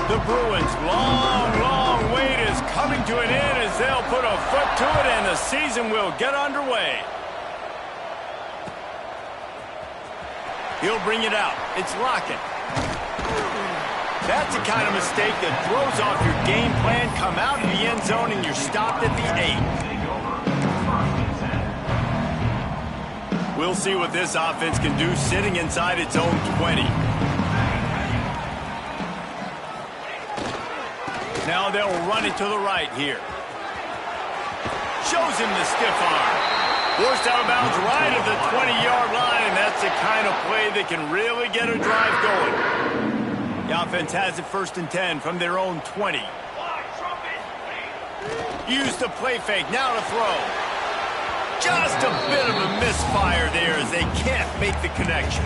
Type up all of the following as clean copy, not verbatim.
The Bruins' long wait is coming to an end as they'll put a foot to it and the season will get underway. He'll bring it out. It's Lockett. That's the kind of mistake that throws off your game plan. Come out of the end zone and you're stopped at the 8. We'll see what this offense can do sitting inside its own 20. Now they'll run it to the right here. Shows him the stiff arm. Forced out of bounds right at the 20-yard line, and that's the kind of play that can really get a drive going. The offense has it 1st and 10 from their own 20. Use the play fake, now to throw. Just a bit of a misfire there as they can't make the connection.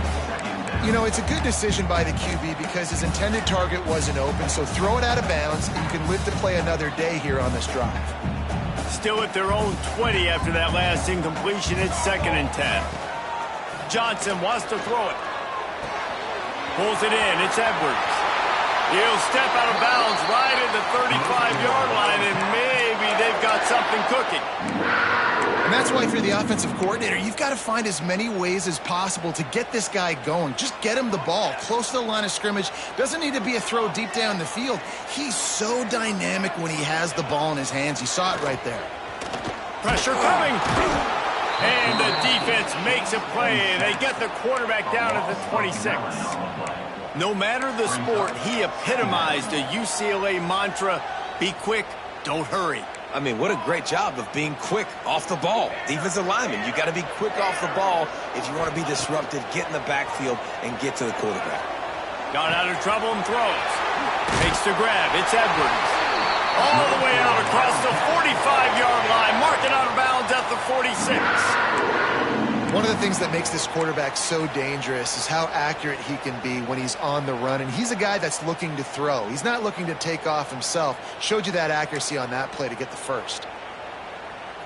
You know, it's a good decision by the QB because his intended target wasn't open, so throw it out of bounds, and you can live to play another day here on this drive. Still at their own 20 after that last incompletion. It's 2nd and 10. Johnson wants to throw it. Pulls it in. It's Edwards. He'll step out of bounds right at the 35-yard line, and maybe they've got something cooking. And that's why, if you're the offensive coordinator, you've got to find as many ways as possible to get this guy going. Just get him the ball close to the line of scrimmage. Doesn't need to be a throw deep down the field. He's so dynamic when he has the ball in his hands. You saw it right there. Pressure coming. And the defense makes a play. They get the quarterback down at the 26. No matter the sport, he epitomized a UCLA mantra, be quick, don't hurry. I mean, what a great job of being quick off the ball. Defensive lineman, you got to be quick off the ball if you want to be disruptive, get in the backfield, and get to the quarterback. Got out of trouble and throws. Takes the grab. It's Edwards. All the way out across the 45-yard line, marking out of bounds at the 46. One of the things that makes this quarterback so dangerous is how accurate he can be when he's on the run. And he's a guy that's looking to throw. He's not looking to take off himself. Showed you that accuracy on that play to get the first.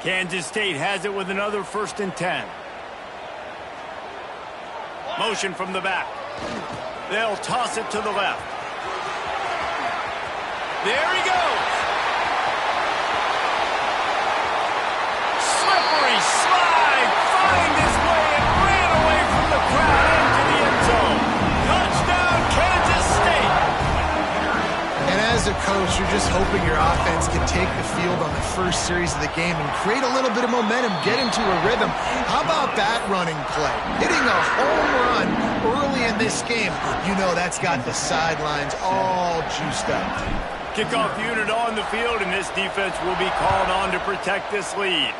Kansas State has it with another 1st and 10. Motion from the back. They'll toss it to the left. There he goes. Slippery slide. Find his way and ran away from the crowd into the end zone. Touchdown, Kansas State. And as a coach, you're just hoping your offense can take the field on the first series of the game and create a little bit of momentum, get into a rhythm. How about that running play? Hitting a home run early in this game. You know that's got the sidelines all juiced up. Kickoff unit on the field, and this defense will be called on to protect this lead.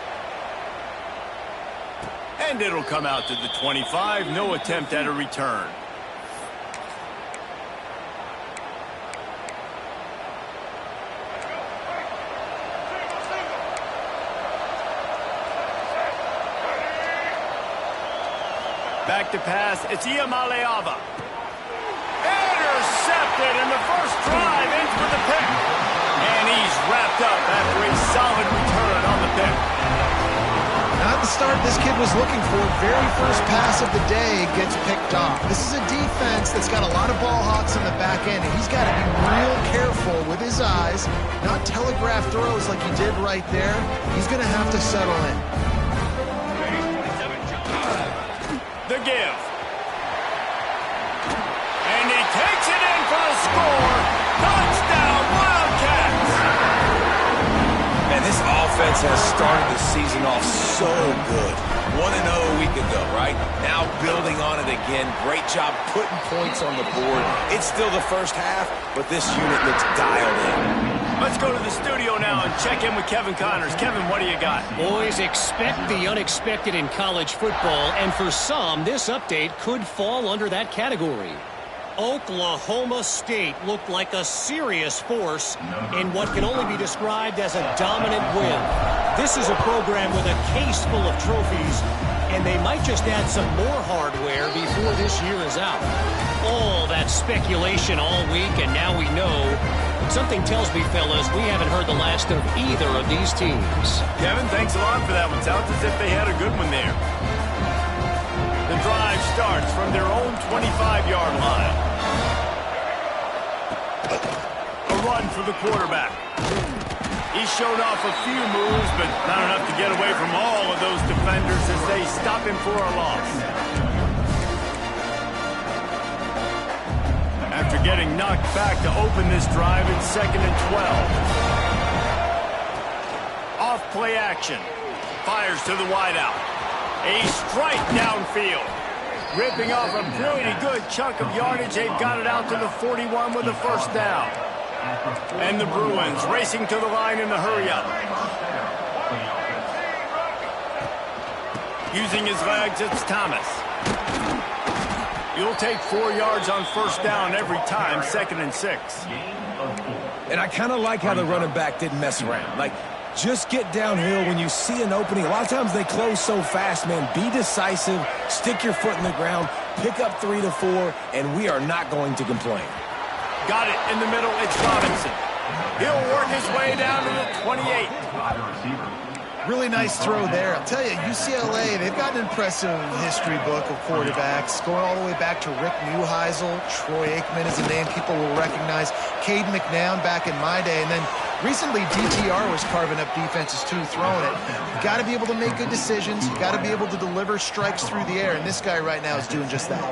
And it'll come out to the 25. No attempt at a return. Back to pass. It's Iamaleava. Intercepted in the first drive. In for the pick. And he's wrapped up after a solid return on the pick. Not the start this kid was looking for. Very first pass of the day gets picked off. This is a defense that's got a lot of ball hawks in the back end, and he's got to be real careful with his eyes, not telegraph throws like he did right there. He's going to have to settle in. The give. And he takes it in for the score. Touchdown, Wildcats. Man, this offense has started the season off so good. 1-0 a week ago, right? Now building on it again. Great job putting points on the board. It's still the first half, but this unit looks dialed in. Let's go to the studio now and check in with Kevin Connors. Kevin, what do you got? Boys, expect the unexpected in college football, and for some, this update could fall under that category. Oklahoma State looked like a serious force in what can only be described as a dominant win. This is a program with a case full of trophies, and they might just add some more hardware before this year is out. All that speculation all week, and now we know. Something tells me, fellas, we haven't heard the last of either of these teams. Kevin, thanks a lot for that one. Sounds as if they had a good one there. The drive starts from their own 25-yard line. for the quarterback. He showed off a few moves, but not enough to get away from all of those defenders as they stop him for a loss. After getting knocked back to open this drive, it's 2nd and 12. Off play action. Fires to the wideout. A strike downfield. Ripping off a pretty good chunk of yardage. They've got it out to the 41 with a first down. And the Bruins racing to the line in the hurry-up. Using his legs, it's Thomas. You'll take 4 yards on first down every time, 2nd and 6. And I kind of like how the running back didn't mess around. Like, just get downhill when you see an opening. A lot of times they close so fast, man. Be decisive, stick your foot in the ground, pick up 3 to 4, and we are not going to complain. Got it in the middle. It's Robinson. He'll work his way down to the 28. Really nice throw there. I'll tell you, UCLA, they've got an impressive history book of quarterbacks, going all the way back to Rick Neuheisel. Troy Aikman is a name people will recognize. Cade McNown back in my day. And then recently, DTR was carving up defenses too, throwing it. You got to be able to make good decisions. You got to be able to deliver strikes through the air. And this guy right now is doing just that.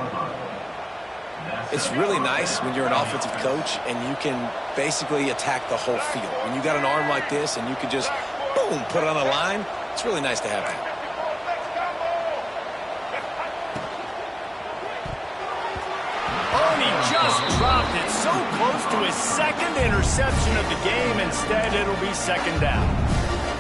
It's really nice when you're an offensive coach and you can basically attack the whole field. When you got an arm like this and you can just, boom, put it on the line, it's really nice to have that. Oh, and he just dropped it so close to his 2nd interception of the game. Instead, it'll be 2nd down.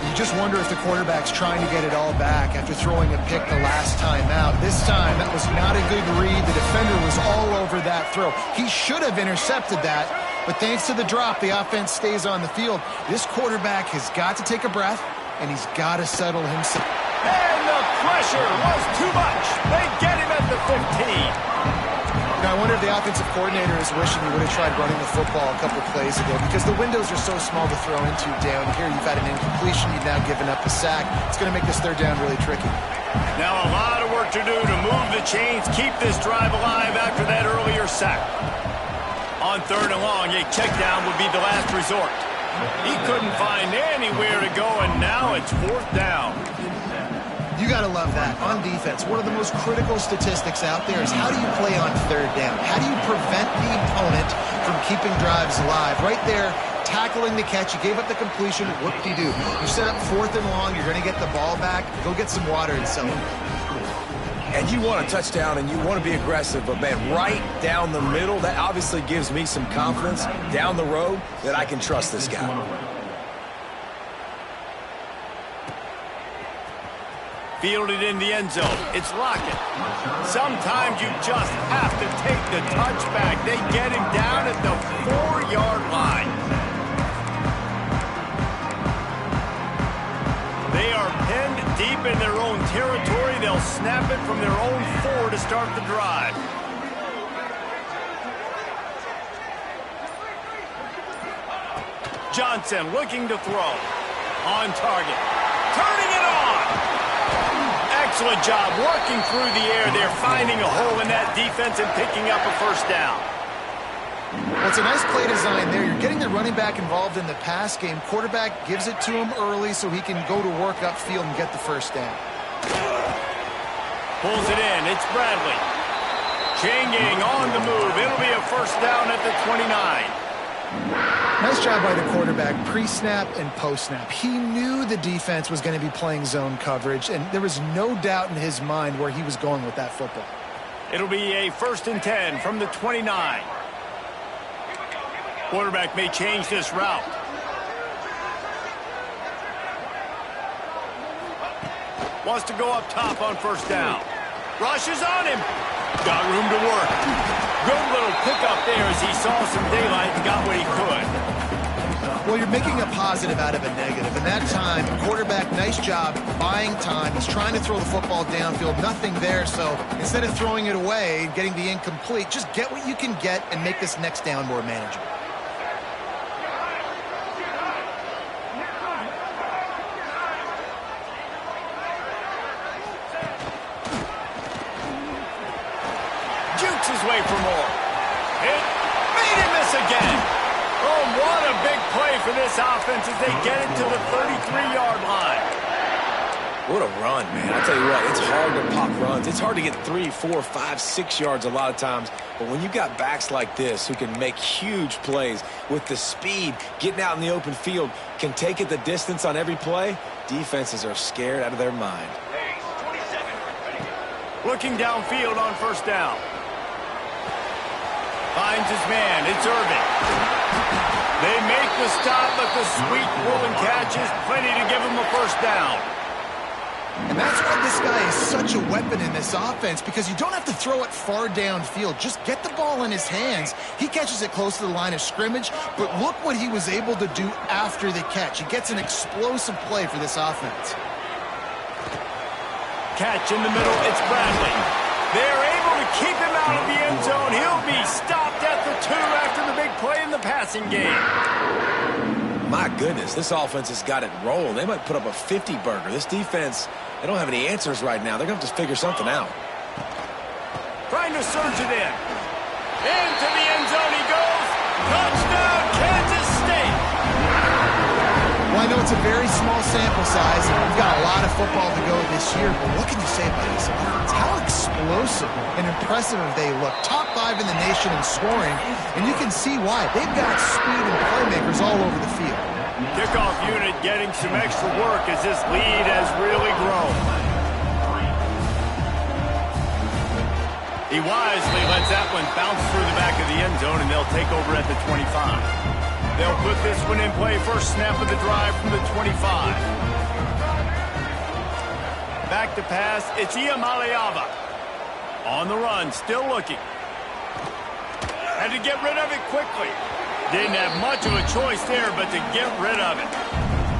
You just wonder if the quarterback's trying to get it all back after throwing a pick the last time out. This time, that was not a good read. The defender was all over that throw. He should have intercepted that, but thanks to the drop, the offense stays on the field. This quarterback has got to take a breath, and he's got to settle himself. And the pressure was too much. They get him at the 15. Now, I wonder if the offensive coordinator is wishing he would have tried running the football a couple plays ago because the windows are so small to throw into down here. You've had an incompletion. You've now given up a sack. It's going to make this 3rd down really tricky. Now a lot of work to do to move the chains, keep this drive alive after that earlier sack. On 3rd and long, a check down would be the last resort. He couldn't find anywhere to go, and now it's 4th down. You got to love that. On defense, one of the most critical statistics out there is how do you play on 3rd down? How do you prevent the opponent from keeping drives alive? Right there, tackling the catch. You gave up the completion. Whoop-de-doo. You set up 4th and long. You're going to get the ball back. Go get some water and sell it. And you want a touchdown and you want to be aggressive, but, man, right down the middle, that obviously gives me some confidence down the road that I can trust this guy. Fielded in the end zone. It's Lockett. Sometimes you just have to take the touchback. They get him down at the 4-yard line. They are pinned deep in their own territory. They'll snap it from their own 4 to start the drive. Johnson looking to throw. On target. Turning it on. Excellent job working through the air there, finding a hole in that defense and picking up a first down. Well, it's a nice play design there. You're getting the running back involved in the pass game. Quarterback gives it to him early so he can go to work upfield and get the first down. Pulls it in. It's Bradley. Chain gang on the move. It'll be a first down at the 29. Nice job by the quarterback, pre-snap and post-snap. He knew the defense was going to be playing zone coverage, and there was no doubt in his mind where he was going with that football. It'll be a 1st and 10 from the 29. Quarterback may change this route. Wants to go up top on first down. Rushes on him. Got room to work. Good little pickup there as he saw some daylight and got what he could. Well, you're making a positive out of a negative. In that time, quarterback, nice job buying time. He's trying to throw the football downfield. Nothing there, so instead of throwing it away and getting the incomplete, just get what you can get and make this next down more manageable. Jukes his way for more. It made him miss again. Oh, what a big play for this offense as they get it to the 33-yard line. What a run, man. I tell you what, it's hard to pop runs. It's hard to get 3, 4, 5, 6 yards a lot of times. But when you've got backs like this who can make huge plays with the speed, getting out in the open field, can take it the distance on every play, defenses are scared out of their mind. Looking downfield on first down. Finds his man. It's Irvin. They make the stop, but the sweet rolling catch is plenty to give him a first down. And that's why this guy is such a weapon in this offense, because you don't have to throw it far downfield. Just get the ball in his hands. He catches it close to the line of scrimmage, but look what he was able to do after the catch. He gets an explosive play for this offense. Catch in the middle, it's Bradley. They're able to keep him out of the end zone. He'll be stopped at the 2 after the big play in the passing game. My goodness, this offense has got it rolling. They might put up a 50-burger. This defense, they don't have any answers right now. They're going to have to figure something out. Trying to surge it in. Into the end zone he goes. Touchdown, Kansas State. Well, I know it's a very small sample size, and we've got a lot of football to go this year, but what can you say about this offense? How explosive and impressive they look. Top 5 in the nation in scoring, and you can see why. They've got speed and playmakers all over the field. Kickoff unit getting some extra work as this lead has really grown. He wisely lets that one bounce through the back of the end zone, and they'll take over at the 25. They'll put this one in play. First snap of the drive from the 25. Back to pass. It's Iamaleava. On the run, still looking. Had to get rid of it quickly. Didn't have much of a choice there, but to get rid of it.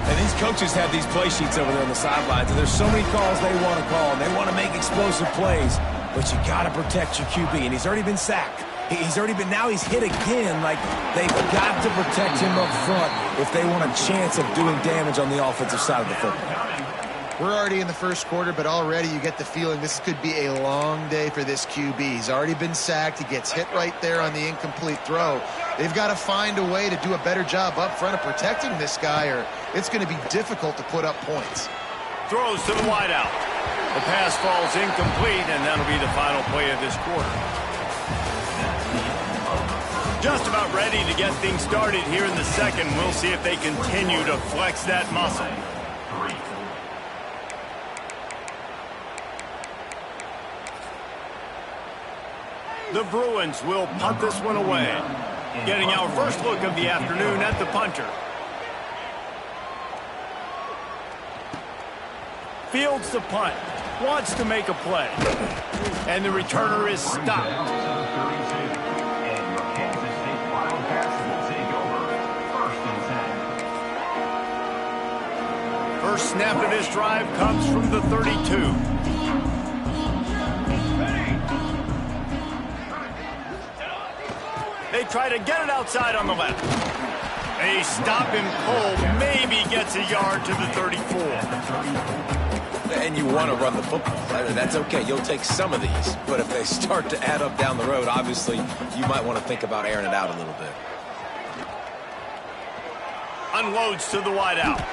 And these coaches have these play sheets over there on the sidelines, and there's so many calls they want to call, and they want to make explosive plays. But you got to protect your QB, and he's already been sacked. Now he's hit again. Like, they've got to protect him up front if they want a chance of doing damage on the offensive side of the football. We're already in the first quarter, but already you get the feeling this could be a long day for this QB. He's already been sacked. He gets hit right there on the incomplete throw. They've got to find a way to do a better job up front of protecting this guy, or it's going to be difficult to put up points. Throws to the wideout. The pass falls incomplete, and that'll be the final play of this quarter. Just about ready to get things started here in the second. We'll see if they continue to flex that muscle. The Bruins will punt this one away. Getting our first look of the afternoon at the punter. Fields the punt. Wants to make a play. And the returner is stopped. First snap of this drive comes from the 32. They try to get it outside on the left. They stop him cold. Maybe gets a yard to the 34. And you want to run the football. That's okay. You'll take some of these. But if they start to add up down the road, obviously, you might want to think about airing it out a little bit. Unloads to the wideout.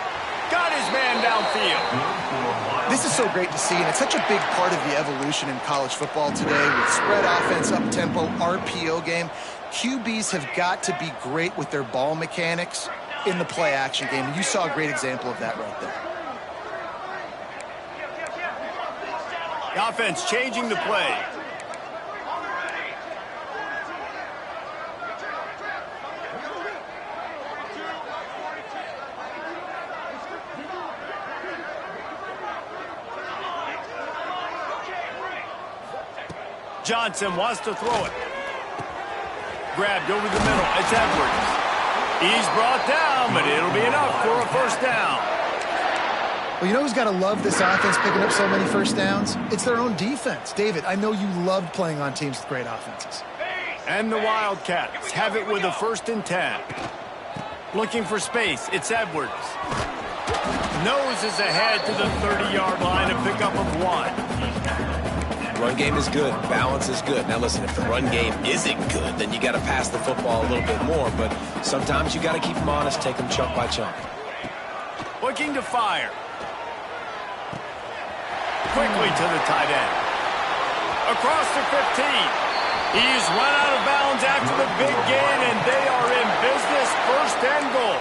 Got his man downfield. This is so great to see, and it's such a big part of the evolution in college football today with spread offense, up-tempo, RPO game. QBs have got to be great with their ball mechanics in the play-action game, and you saw a great example of that right there. The offense changing the play. Johnson wants to throw it. Grabbed over the middle. It's Edwards. He's brought down, but it'll be enough for a first down. Well, you know who's got to love this offense picking up so many first downs? It's their own defense. David, I know you loved playing on teams with great offenses. And the Wildcats have it with a 1st and 10. Looking for space. It's Edwards. Noses ahead to the 30-yard line, a pickup of 1. Run game is good. Balance is good. Now, listen, if the run game isn't good, then you got to pass the football a little bit more. But sometimes you got to keep them honest, take them chunk by chunk. Looking to fire. Quickly to the tight end. Across the 15. He's run out of bounds after the big gain, and they are in business, 1st and goal.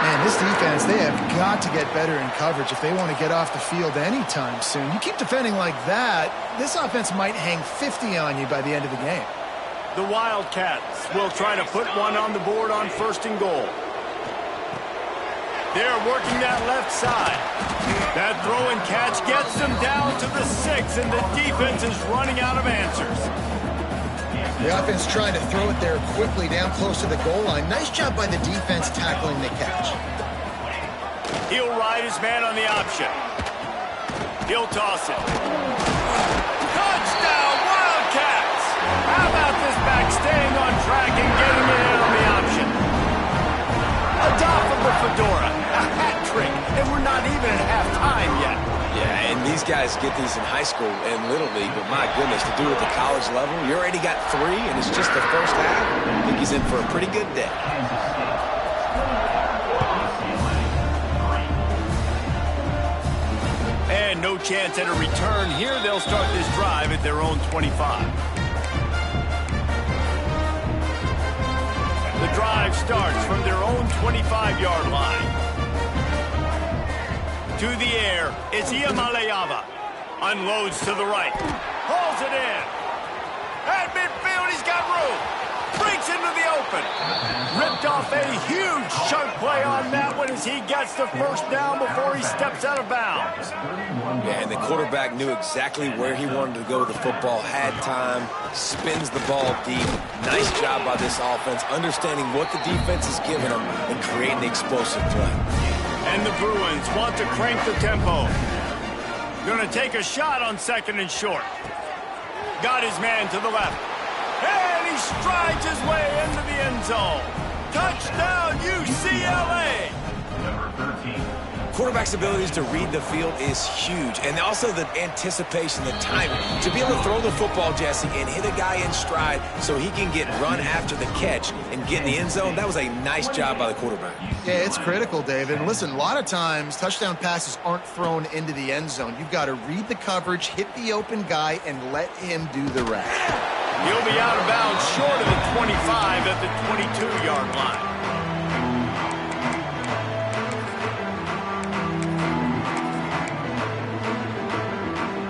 Man, this defense, they have got to get better in coverage if they want to get off the field anytime soon. You keep defending like that, this offense might hang 50 on you by the end of the game. The Wildcats will try to put one on the board on 1st and goal. They're working that left side. That throw and catch gets them down to the 6, and the defense is running out of answers. The offense trying to throw it there quickly down close to the goal line. Nice job by the defense tackling the catch. He'll ride his man on the option. He'll toss it. Touchdown, Wildcats! How about this back staying on track and getting it in on the option? Adopt of the fedora. A hat trick, and we're not even at halftime yet. Yeah, and these guys get these in high school and Little League, but my goodness, to do it at the college level, you already got 3, and it's just the first half. I think he's in for a pretty good day. And no chance at a return here. They'll start this drive at their own 25. The drive starts from their own 25-yard line. To the air, it's Iamaleava. Unloads to the right. Hauls it in. At midfield, he's got room. Breaks into the open. Ripped off a huge chunk play on that one as he gets the 1st down before he steps out of bounds. Yeah, and the quarterback knew exactly where he wanted to go with the football, had time, spins the ball deep. Nice job by this offense, understanding what the defense is giving them and creating the explosive play. And the Bruins want to crank the tempo. Going to take a shot on 2nd and short. Got his man to the left. And he strides his way into the end zone. Touchdown, UCLA! Number 13. Quarterback's abilities to read the field is huge, and also the anticipation, the timing. To be able to throw the football, Jesse, and hit a guy in stride so he can get run after the catch and get in the end zone, that was a nice job by the quarterback. Yeah, it's critical, David. And listen, a lot of times touchdown passes aren't thrown into the end zone. You've got to read the coverage, hit the open guy, and let him do the rest. He'll be out of bounds short of the 25 at the 22-yard line.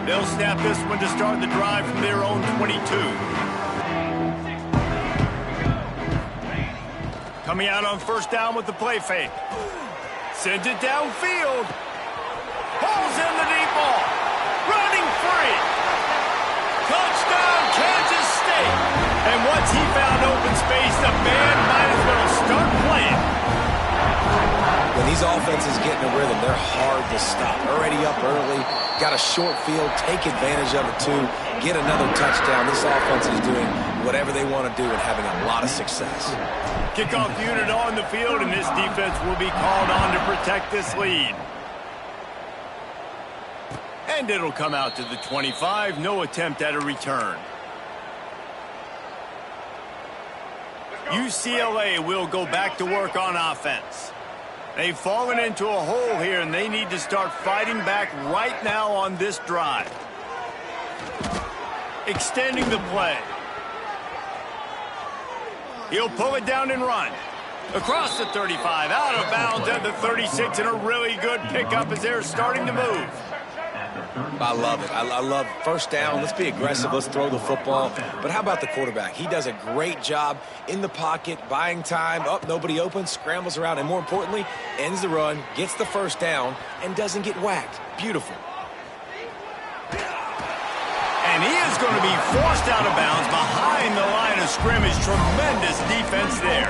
They'll snap this one to start the drive from their own 22. Coming out on 1st down with the play fake. Sends it downfield. Pulls in the deep ball. Running free. Touchdown, Kansas State. And once he found open space, the band might as well start playing. When these offenses get in a rhythm, they're hard to stop. Already up early, got a short field, take advantage of it too, get another touchdown. This offense is doing whatever they want to do and having a lot of success. Kickoff unit on the field, and this defense will be called on to protect this lead. And it'll come out to the 25. No attempt at a return. UCLA will go back to work on offense. They've fallen into a hole here, and they need to start fighting back right now on this drive. Extending the play. He'll pull it down and run. Across the 35, out of bounds at the 36, and a really good pickup as they're starting to move. I love it. I love 1st down. Let's be aggressive. Let's throw the football. But how about the quarterback? He does a great job in the pocket, buying time. Up, nobody open, scrambles around, and more importantly, ends the run, gets the 1st down, and doesn't get whacked. Beautiful. And he is going to be forced out of bounds behind the line of scrimmage. Tremendous defense there.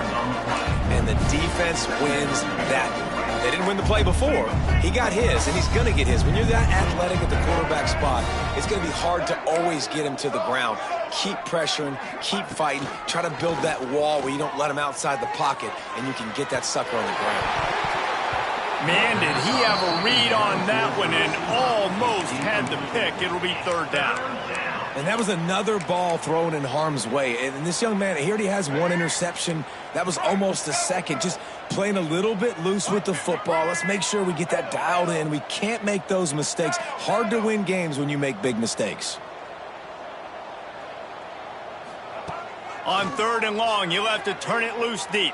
And the defense wins that one. They didn't win the play before. He got his, and he's going to get his. When you're that athletic at the quarterback spot, it's going to be hard to always get him to the ground. Keep pressuring, keep fighting, try to build that wall where you don't let him outside the pocket, and you can get that sucker on the ground. Man, did he have a read on that one and almost had the pick. It'll be third down. And that was another ball thrown in harm's way. And this young man, he already has one interception. That was almost a second. Just playing a little bit loose with the football. Let's make sure we get that dialed in. We can't make those mistakes. Hard to win games when you make big mistakes. On 3rd and long, you'll have to turn it loose deep.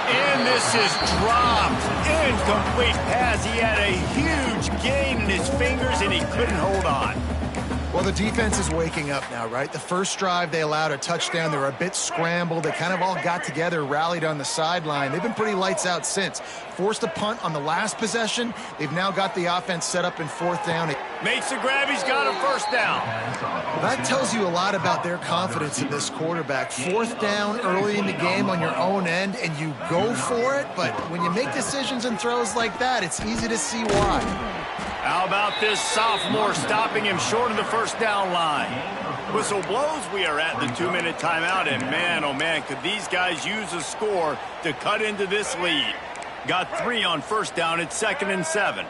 And this is dropped. Incomplete pass. He had a huge gain in his fingers, and he couldn't hold on. Well, the defense is waking up now, right? The first drive, they allowed a touchdown. They were a bit scrambled. They kind of all got together, rallied on the sideline. They've been pretty lights out since. Forced a punt on the last possession. They've now got the offense set up in 4th down. Makes the grab. He's got a 1st down. Well, that tells you a lot about their confidence in this quarterback. 4th down early in the game on your own end, and you go for it. But when you make decisions and throws like that, it's easy to see why. How about this sophomore stopping him short of the 1st down line? Whistle blows. We are at the 2-minute timeout, and man, oh man, could these guys use a score to cut into this lead. Got 3 on 1st down. It's 2nd and 7.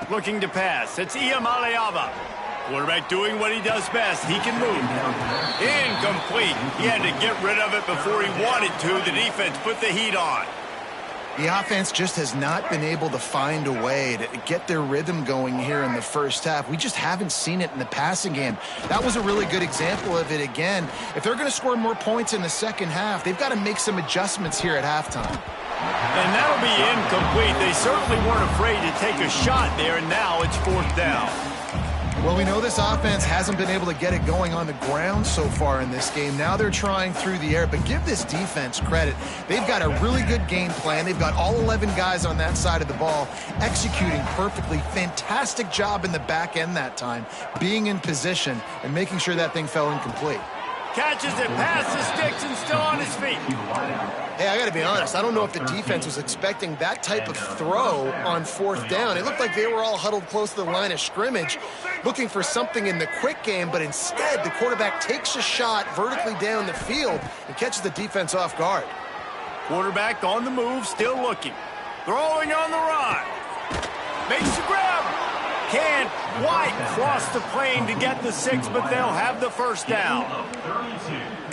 Looking to pass. It's Iamaleava. Quarterback doing what he does best. He can move. Incomplete. He had to get rid of it before he wanted to. The defense put the heat on. The offense just has not been able to find a way to get their rhythm going here in the first half. We just haven't seen it in the passing game. That was a really good example of it again. If they're going to score more points in the second half, they've got to make some adjustments here at halftime. And that'll be incomplete. They certainly weren't afraid to take a shot there, and now it's 4th down. Well, we know this offense hasn't been able to get it going on the ground so far in this game. Now they're trying through the air, but give this defense credit. They've got a really good game plan. They've got all 11 guys on that side of the ball executing perfectly. Fantastic job in the back end that time, being in position and making sure that thing fell incomplete. Catches it past the sticks and still on his feet. Hey, I got to be honest. I don't know if the defense was expecting that type of throw on 4th down. It looked like they were all huddled close to the line of scrimmage, looking for something in the quick game, but instead the quarterback takes a shot vertically down the field and catches the defense off guard. Quarterback on the move, still looking. Throwing on the run. Makes the grab. Can't quite cross the plane to get the 6, but they'll have the 1st down.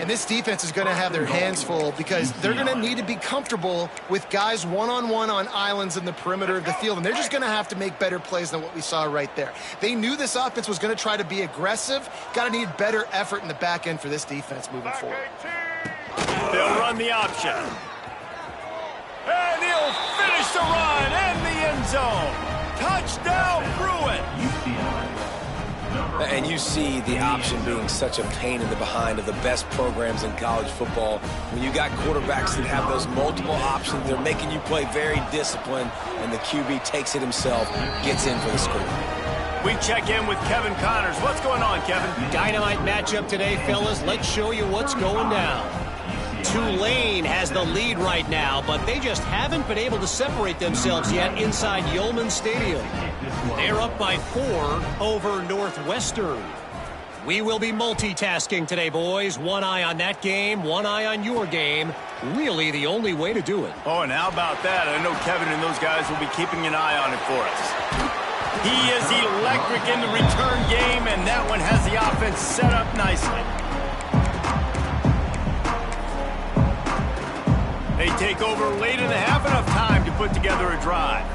And this defense is going to have their hands full because they're going to need to be comfortable with guys one-on-one on islands in the perimeter of the field, and they're just going to have to make better plays than what we saw right there. They knew this offense was going to try to be aggressive. Got to need better effort in the back end for this defense moving forward. They'll run the option. And he'll finish the run in the end zone. Touchdown, Bruin! And you see the option being such a pain in the behind of the best programs in college football. When you got quarterbacks that have those multiple options, they're making you play very disciplined, and the QB takes it himself, gets in for the score. We check in with Kevin Connors. What's going on, Kevin? Dynamite matchup today, fellas. Let's show you what's going down. Tulane has the lead right now, but they just haven't been able to separate themselves yet inside Yeoman Stadium. They're up by 4 over Northwestern. We will be multitasking today, boys. One eye on that game, one eye on your game. Really the only way to do it. Oh, and how about that? I know Kevin and those guys will be keeping an eye on it for us. He is electric in the return game, and that one has the offense set up nicely. They take over late in the half, enough time to put together a drive.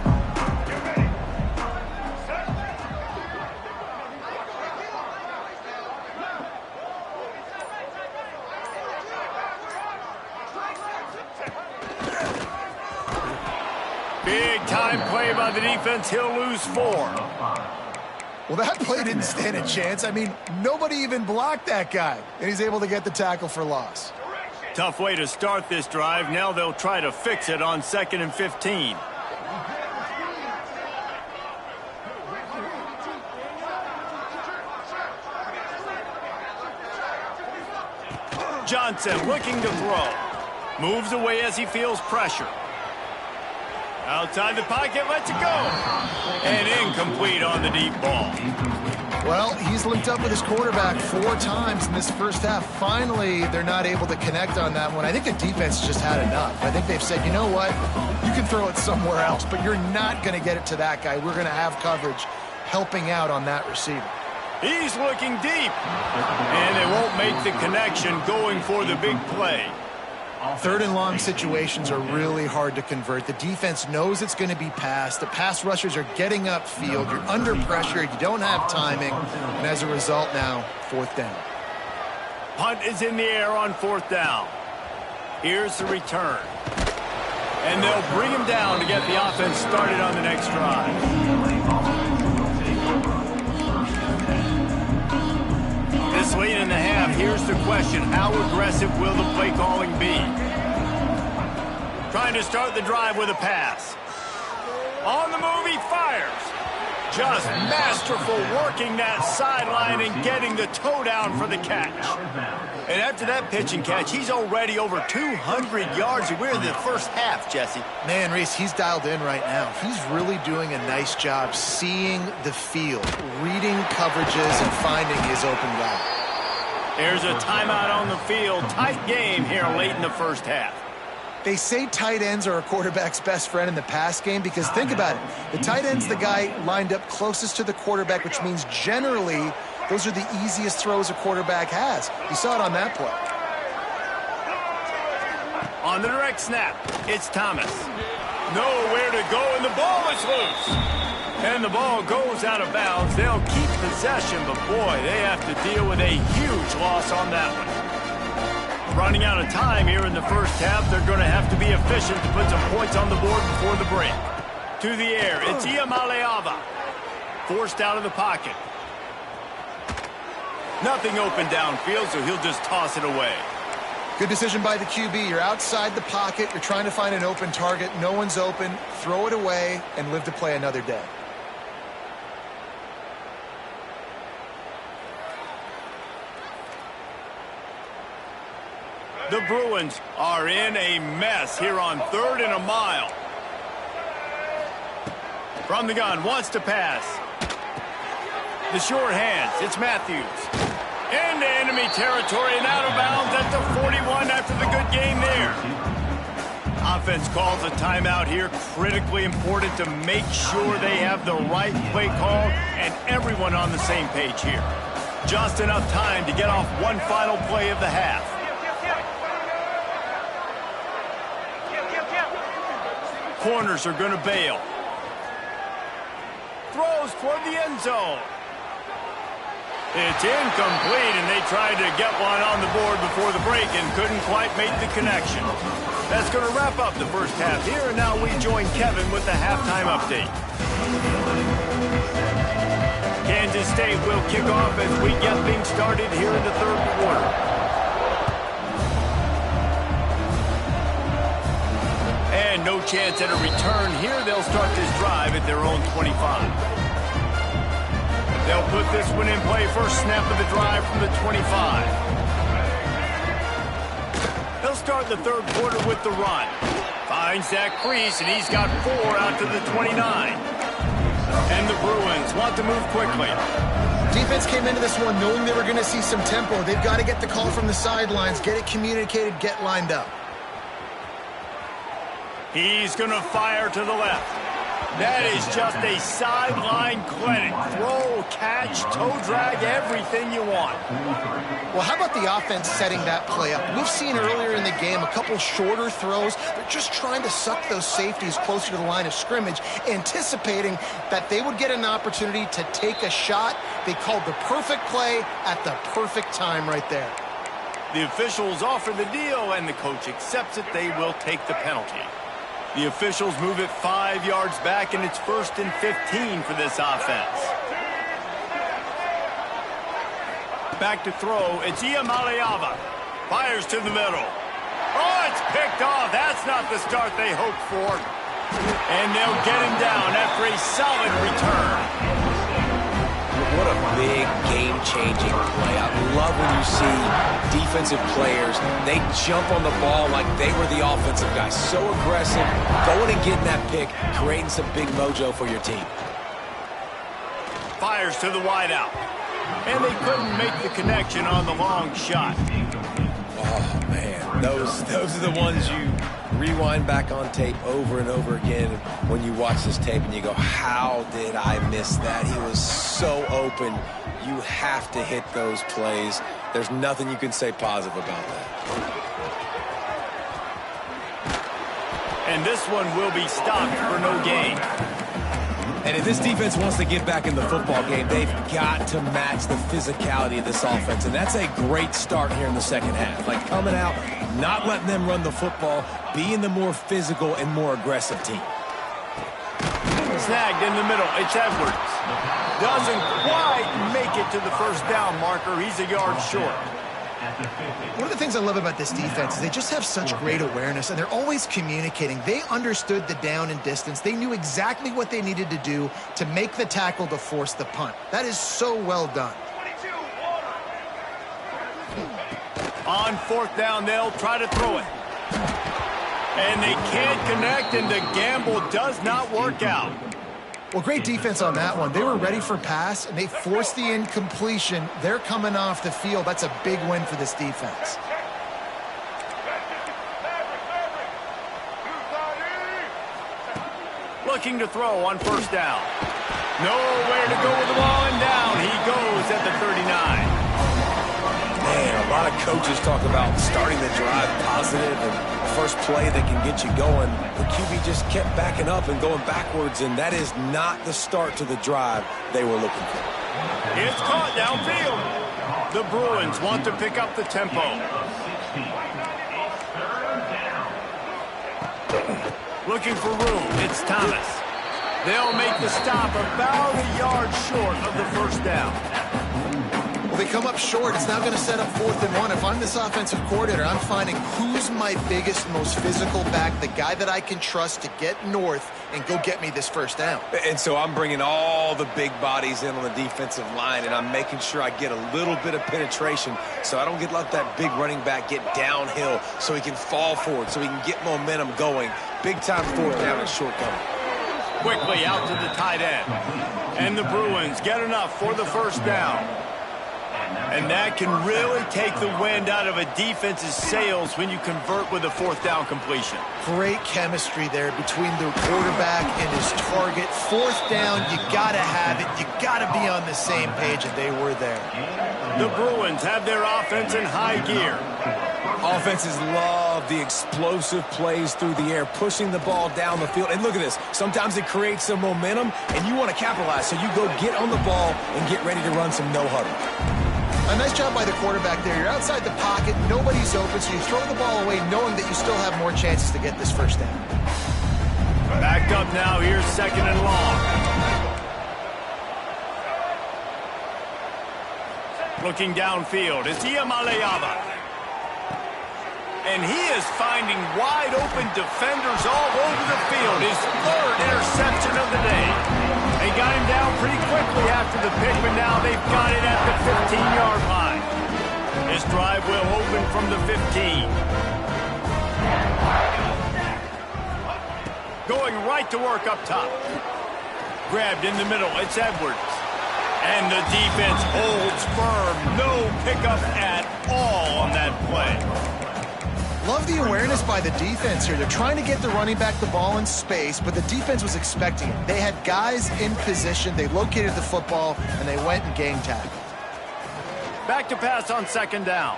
Big time play by the defense. He'll lose 4. Well, that play didn't stand a chance. I mean, nobody even blocked that guy, and he's able to get the tackle for loss. Tough way to start this drive. Now they'll try to fix it on 2nd and 15. Johnson looking to throw. Moves away as he feels pressure. Outside the pocket, lets it go. And incomplete on the deep ball. Well, he's linked up with his quarterback 4 times in this first half. Finally, they're not able to connect on that one. I think the defense just had enough. I think they've said, you know what, you can throw it somewhere else, but you're not going to get it to that guy. We're going to have coverage helping out on that receiver. He's looking deep, and they won't make the connection going for the big play. 3rd and long situations are really hard to convert. The defense knows it's going to be passed. The pass rushers are getting upfield. You're under pressure. You don't have timing. And as a result now, 4th down. Punt is in the air on 4th down. Here's the return. And they'll bring him down to get the offense started on the next drive. This late in the half, here's the question. How aggressive will the play calling be? Trying to start the drive with a pass. On the move, he fires. Just masterful working that sideline and getting the toe down for the catch. And after that pitch and catch, he's already over 200 yards. We're in the first half, Jesse. Man, Reese, he's dialed in right now. He's really doing a nice job seeing the field, reading coverages, and finding his open guy. There's a timeout on the field. Tight game here late in the first half. They say tight ends are a quarterback's best friend in the pass game because think about it. The tight end's the guy lined up closest to the quarterback, which means generally those are the easiest throws a quarterback has. You saw it on that play. On the direct snap, it's Thomas. Nowhere to go, and the ball is loose. And the ball goes out of bounds. They'll keep possession, but boy, they have to deal with a huge loss on that one. Running out of time here in the first half, they're going to have to be efficient to put some points on the board before the break. To the air, it's Iamaleava. Forced out of the pocket. Nothing open downfield, so he'll just toss it away. Good decision by the QB. You're outside the pocket. You're trying to find an open target. No one's open. Throw it away and live to play another day. The Bruins are in a mess here on 3rd and a mile. From the gun, wants to pass. The short hands, it's Matthews. Into enemy territory and out of bounds at the 41 after the good game there. Offense calls a timeout here. Critically important to make sure they have the right play call and everyone on the same page here. Just enough time to get off one final play of the half. Corners are going to bail. Throws toward the end zone. It's incomplete, and they tried to get one on the board before the break and couldn't quite make the connection. That's going to wrap up the first half here, and now we join Kevin with the halftime update. Kansas State will kick off as we get things started here in the 3rd quarter. And no chance at a return here. They'll start this drive at their own 25. They'll put this one in play. First snap of the drive from the 25. They'll start the 3rd quarter with the run. Finds that crease, and he's got 4 out to the 29. And the Bruins want to move quickly. Defense came into this one knowing they were going to see some tempo. They've got to get the call from the sidelines, get it communicated, get lined up. He's going to fire to the left. That is just a sideline clinic. Throw, catch, toe drag, everything you want. Well, how about the offense setting that play up? We've seen earlier in the game a couple shorter throws. They're just trying to suck those safeties closer to the line of scrimmage, anticipating that they would get an opportunity to take a shot. They called the perfect play at the perfect time right there. The officials offer the deal, and the coach accepts it. They will take the penalty. The officials move it 5 yards back, and it's 1st and 15 for this offense. Back to throw. It's Iamaleava. Fires to the middle. Oh, it's picked off. That's not the start they hoped for. And they'll get him down after a solid return. What a big game-changing play. I love when you see defensive players, they jump on the ball like they were the offensive guys. So aggressive, going and getting that pick, creating some big mojo for your team. fires to the wideout. And they couldn't make the connection on the long shot. Oh, man. Those are the ones you rewind back on tape over and over again when you watch this tape and you go, how did I miss that? He was so open. You have to hit those plays. There's nothing you can say positive about that. And this one will be stopped for no gain. And if this defense wants to get back in the football game, they've got to match the physicality of this offense. And that's a great start here in the second half. Like coming out, not letting them run the football, being the more physical and more aggressive team. Snagged in the middle. It's Edwards. Doesn't quite make it to the first down marker. He's a yard short. One of the things I love about this defense is they just have such great awareness, and they're always communicating. They understood the down and distance. They knew exactly what they needed to do to make the tackle to force the punt. That is so well done. On fourth down, they'll try to throw it. And they can't connect, and the gamble does not work out. Well, great defense on that one. They were ready for pass, and they forced the incompletion. They're coming off the field. That's a big win for this defense. Looking to throw on first down. Nowhere to go with the ball, and down he goes at the 39. Man, a lot of coaches talk about starting the drive positive and first play that can get you going. The QB just kept backing up and going backwards, and that is not the start to the drive they were looking for. It's caught downfield. The Bruins want to pick up the tempo. Looking for room. It's Thomas. They'll make the stop about a yard short of the first down. Well, they come up short. It's now going to set up 4th and 1. If I'm this offensive coordinator, I'm finding who's my biggest, most physical back, the guy that I can trust to get north and go get me this first down. And so I'm bringing all the big bodies in on the defensive line, and I'm making sure I get a little bit of penetration so I don't let that big running back get downhill so he can fall forward, so he can get momentum going. Big-time fourth down and short coming. Quickly out to the tight end. And the Bruins get enough for the first down. And that can really take the wind out of a defense's sails when you convert with a fourth down completion. Great chemistry there between the quarterback and his target. Fourth down, you got to have it. You got to be on the same page, and they were there. The Bruins have their offense in high gear. Offenses love the explosive plays through the air, pushing the ball down the field. And look at this. Sometimes it creates some momentum, and you want to capitalize. So you go get on the ball and get ready to run some no-huddle. A nice job by the quarterback there. You're outside the pocket. Nobody's open, so you throw the ball away knowing that you still have more chances to get this first down. Backed up now. Here's 2nd and long. Looking downfield. It's Iamaleava. And he is finding wide-open defenders all over the field. His 3rd interception of the day. They got him down pretty quickly after the pick, but now they've got it at the 15-yard line. This drive will open from the 15. Going right to work up top. Grabbed in the middle. It's Edwards. And the defense holds firm. No pickup at all on that play. Love the awareness by the defense here. They're trying to get the running back the ball in space, but the defense was expecting it. They had guys in position. They located the football, and they went and gang tackled. Back to pass on 2nd down.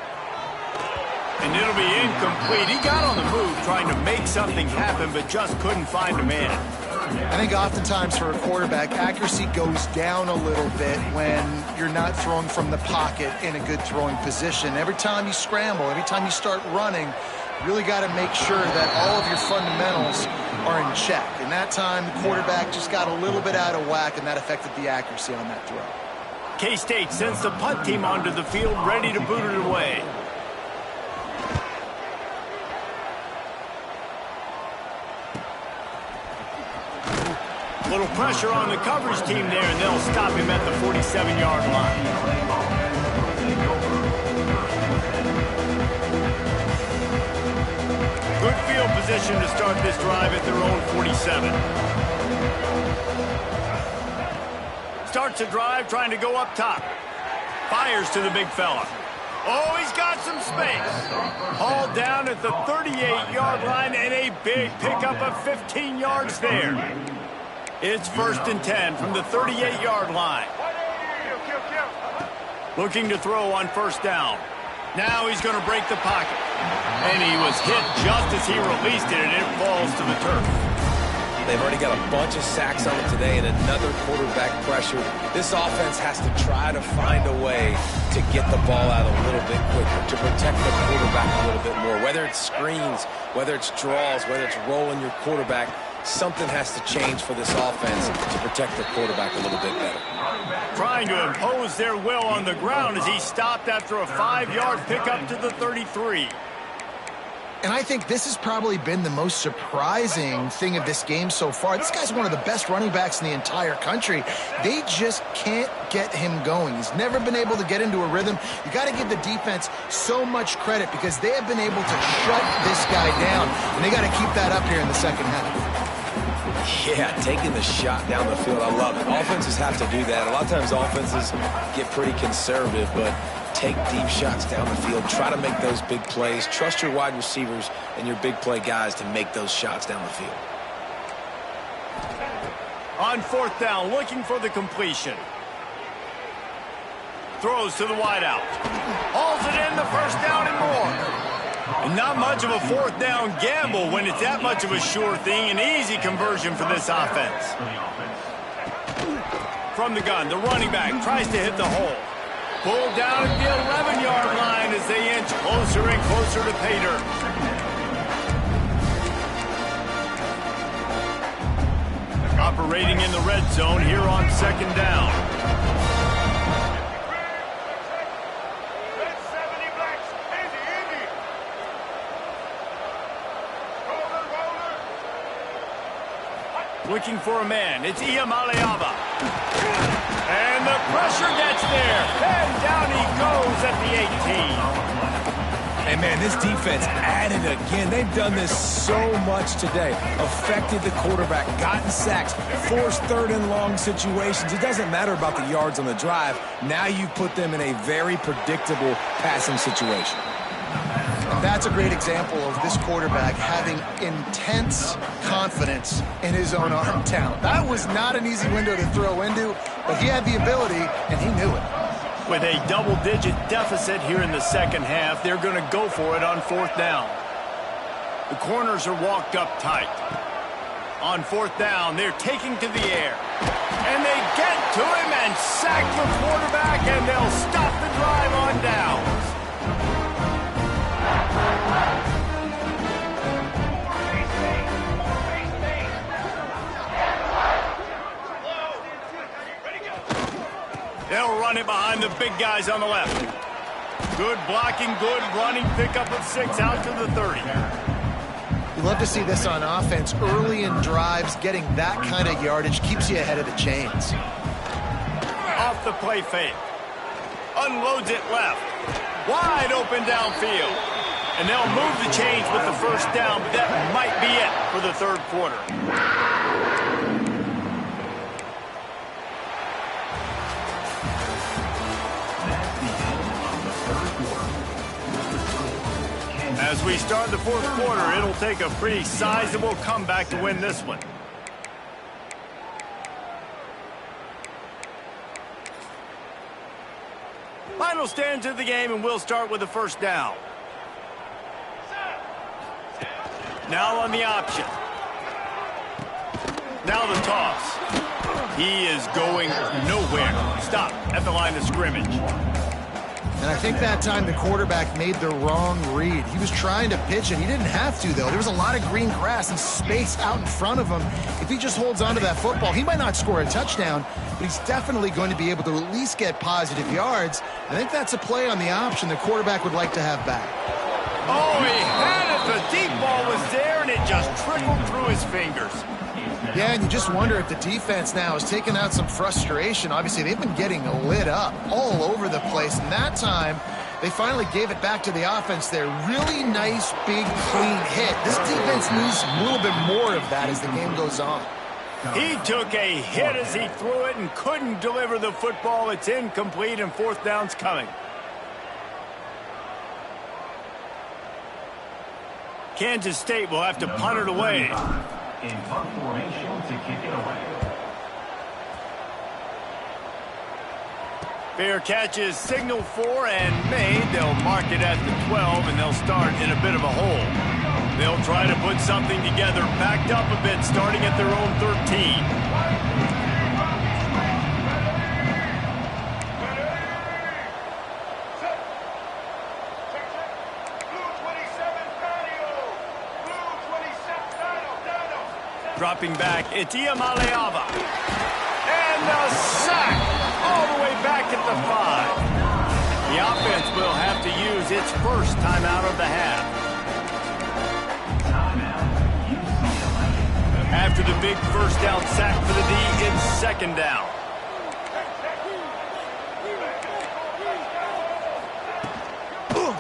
And it'll be incomplete. He got on the move trying to make something happen, but just couldn't find a man. I think oftentimes for a quarterback, accuracy goes down a little bit when you're not throwing from the pocket in a good throwing position. Every time you scramble, every time you start running, you really got to make sure that all of your fundamentals are in check. And that time, the quarterback just got a little bit out of whack, and that affected the accuracy on that throw. K-State sends the punt team onto the field, ready to boot it away. Little pressure on the coverage team there, and they'll stop him at the 47-yard line. Good field position to start this drive at their own 47. starts a drive trying to go up top. Fires to the big fella. Oh, he's got some space. Hauled down at the 38-yard line and a big pickup of 15 yards there. It's 1st and 10 from the 38-yard line. Looking to throw on 1st down. Now he's going to break the pocket. And he was hit just as he released it, and it falls to the turf. They've already got a bunch of sacks on it today and another quarterback pressure. This offense has to try to find a way to get the ball out a little bit quicker, to protect the quarterback a little bit more. Whether it's screens, whether it's draws, whether it's rolling your quarterback, something has to change for this offense to protect the quarterback a little bit better. Trying to impose their will on the ground as he stopped after a 5-yard pickup to the 33. And I think this has probably been the most surprising thing of this game so far. This guy's one of the best running backs in the entire country. They just can't get him going. He's never been able to get into a rhythm. You got to give the defense so much credit because they have been able to shut this guy down. And they got to keep that up here in the second half. Yeah, taking the shot down the field, I love it. Offenses have to do that. A lot of times offenses get pretty conservative, but take deep shots down the field. Try to make those big plays. Trust your wide receivers and your big play guys to make those shots down the field. On 4th down, looking for the completion. Throws to the wideout. Hauls it in, the 1st down and more. And not much of a 4th down gamble when it's that much of a sure thing. An easy conversion for this offense. From the gun, the running back tries to hit the hole. Pulled down at the 11-yard line as they inch closer and closer to pay dirt. Operating in the red zone here on 2nd down. Looking for a man. It's Iamaleava. And the pressure gets there. And down he goes at the 18. And, man, this defense added again. They've done this so much today. Affected the quarterback, gotten sacks, forced 3rd and long situations. It doesn't matter about the yards on the drive. Now you put them in a very predictable passing situation. And that's a great example of this quarterback having intense confidence in his own arm talent. That was not an easy window to throw into, but he had the ability, and he knew it. With a double-digit deficit here in the second half, they're going to go for it on 4th down. The corners are walked up tight. On 4th down, they're taking to the air. And they get to him and sack the quarterback, and they'll stop the drive on downs. They'll run it behind the big guys on the left. Good blocking, good running, pickup of 6 out to the 30. You love to see this on offense. Early in drives, getting that kind of yardage keeps you ahead of the chains. Off the play fake. Unloads it left. Wide open downfield. And they'll move the chains with the 1st down, but that might be it for the 3rd quarter. As we start the 4th quarter, it'll take a pretty sizable comeback to win this one. Final stand of the game, and we'll start with the 1st down. Now on the option. Now the toss. He is going nowhere. Stop at the line of scrimmage. And I think that time the quarterback made the wrong read. He was trying to pitch it. He didn't have to, though. There was a lot of green grass and space out in front of him. If he just holds on to that football, he might not score a touchdown, but he's definitely going to be able to at least get positive yards. I think that's a play on the option the quarterback would like to have back. Oh, he had it. The deep ball was there, and it just trickled through his fingers. Yeah, and you just wonder if the defense now has taken out some frustration. Obviously, they've been getting lit up all over the place. And that time, they finally gave it back to the offense there. Really nice, big, clean hit. This defense needs a little bit more of that as the game goes on. He took a hit as he threw it and couldn't deliver the football. It's incomplete and fourth down's coming. Kansas State will have to punt it away. In punt formation to kick it away. Fair catch is signaled for and made. They'll mark it at the 12, and they'll start in a bit of a hole. They'll try to put something together, backed up a bit, starting at their own 13. Dropping back, it's Iamaleava. And a sack all the way back at the 5. The offense will have to use its first timeout of the half. After the big first down sack for the D, it's second down.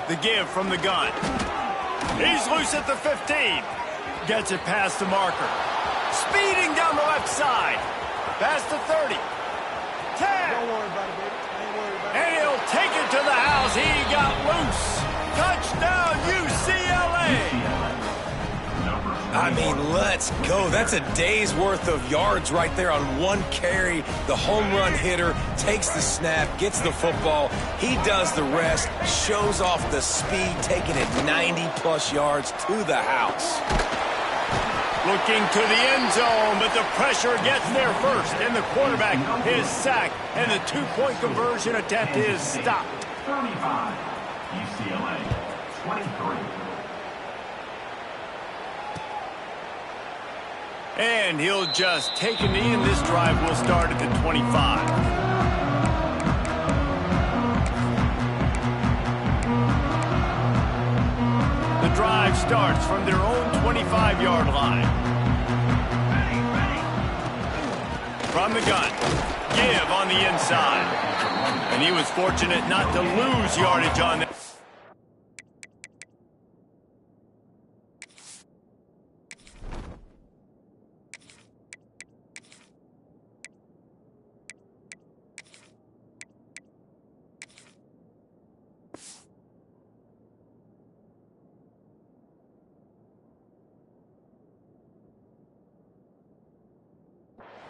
The give from the gun. He's loose at the 15. Gets it past the marker. Speeding down the left side. Past the 30. 10. Don't worry about it, baby. I ain't worried about it. And he'll take it to the house. He got loose. Touchdown, UCLA. I mean, let's go. That's a day's worth of yards right there on one carry. The home run hitter takes the snap, gets the football. He does the rest, shows off the speed, taking it 90-plus yards to the house. Looking to the end zone, but the pressure gets there first. And the quarterback is sacked, and the two-point conversion attempt is stopped. 35. UCLA 23. And he'll just take a knee, and this drive will start at the 25. The drive starts from their own 25-yard line. From the gun, give on the inside. And he was fortunate not to lose yardage on that.